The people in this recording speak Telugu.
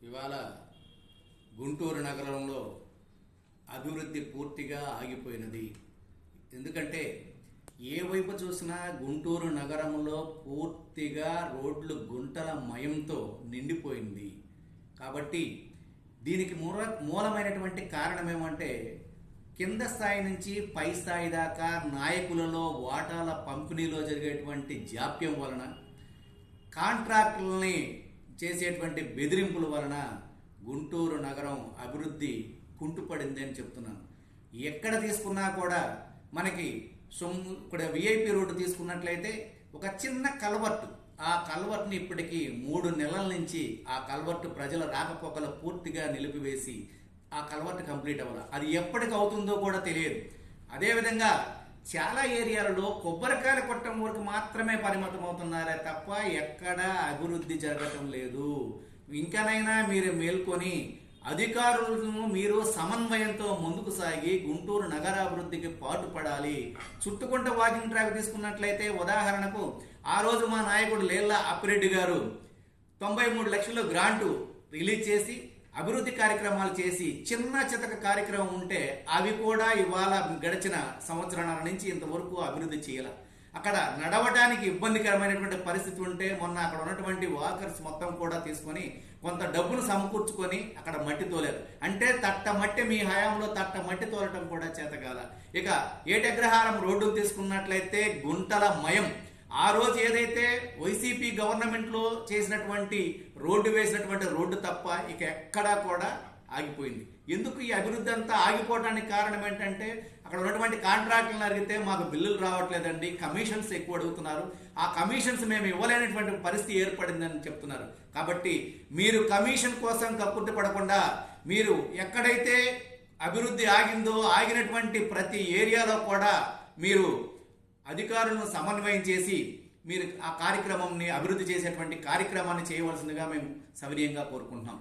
ఇవాళ గుంటూరు నగరంలో అభివృద్ధి పూర్తిగా ఆగిపోయినది. ఎందుకంటే ఏ వైపు చూసినా గుంటూరు నగరంలో పూర్తిగా రోడ్లు గుంటల మయంతో నిండిపోయింది. కాబట్టి దీనికి మూలమైనటువంటి కారణం ఏమంటే కింద స్థాయి నుంచి పై స్థాయి దాకా నాయకులలో వాటాల పంపిణీలో జరిగేటువంటి జాప్యం వలన, కాంట్రాక్టులని చేసేటువంటి బెదిరింపుల వలన గుంటూరు నగరం అభివృద్ధి కుంటుపడింది అని చెప్తున్నాను. ఎక్కడ తీసుకున్నా కూడా మనకి ఇక్కడ విఐపి రోడ్డు తీసుకున్నట్లయితే ఒక చిన్న కల్వర్టు, ఆ కల్వర్ట్ని ఇప్పటికీ 3 నెలల నుంచి ఆ కల్వర్టు ప్రజల రాకపోకలు పూర్తిగా నిలిపివేసి ఆ కల్వర్ట్ కంప్లీట్ అవ్వాలి. అది ఎప్పటికి అవుతుందో కూడా తెలియదు. అదేవిధంగా చాలా ఏరియాలలో కొబ్బరికాయలు కొట్టడం వరకు మాత్రమే పరిమితం అవుతున్నారే తప్ప ఎక్కడా అభివృద్ధి జరగటం లేదు. ఇంకనైనా మీరు మేల్కొని అధికారులను మీరు సమన్వయంతో ముందుకు సాగి గుంటూరు నగరాభివృద్ధికి పాటుపడాలి. చుట్టుకుంట వాకింగ్ ట్రాక్ తీసుకున్నట్లయితే ఉదాహరణకు ఆ రోజు మా నాయకుడు లేళ్ల అప్పిరెడ్డి గారు 93 లక్షల గ్రాంటు రిలీజ్ చేసి అభివృద్ధి కార్యక్రమాలు చేసి చిన్న చితక కార్యక్రమం ఉంటే అవి కూడా ఇవాళ గడిచిన సంవత్సరాల నుంచి ఇంతవరకు అభివృద్ధి చేయాల. అక్కడ నడవడానికి ఇబ్బందికరమైనటువంటి పరిస్థితి ఉంటే మొన్న అక్కడ ఉన్నటువంటి వాకర్స్ మొత్తం కూడా తీసుకొని కొంత డబ్బును సమకూర్చుకొని అక్కడ మట్టి తోలారు. అంటే తట్ట మట్టి మీ హయాంలో తట్ట మట్టి తోలటం కూడా చేతకాల. ఇక ఏటగ్రహారం రోడ్డు తీసుకున్నట్లయితే గుంటల మయం. ఆ రోజు ఏదైతే వైసీపీ గవర్నమెంట్ లో చేసినటువంటి రోడ్డు వేసినటువంటి రోడ్డు తప్ప ఇక ఎక్కడా కూడా ఆగిపోయింది. ఎందుకు ఈ అభివృద్ధి అంతా ఆగిపోవడానికి కారణం ఏంటంటే అక్కడ ఉన్నటువంటి కాంట్రాక్టులను అడిగితే మాకు బిల్లులు రావట్లేదండి, కమిషన్స్ ఎక్కువ అడుగుతున్నారు, ఆ కమిషన్స్ మేము ఇవ్వలేనటువంటి పరిస్థితి ఏర్పడిందని చెప్తున్నారు. కాబట్టి మీరు కమిషన్ కోసం కక్కుర్తి పడకుండా మీరు ఎక్కడైతే అభివృద్ధి ఆగిందో ఆగినటువంటి ప్రతి ఏరియాలో కూడా మీరు అధికారులను సమన్వయం చేసి మీరు ఆ కార్యక్రమాన్ని అభివృద్ధి చేసేటువంటి కార్యక్రమాన్ని చేయవలసిందిగా మేము సవినయంగా కోరుకుంటున్నాం.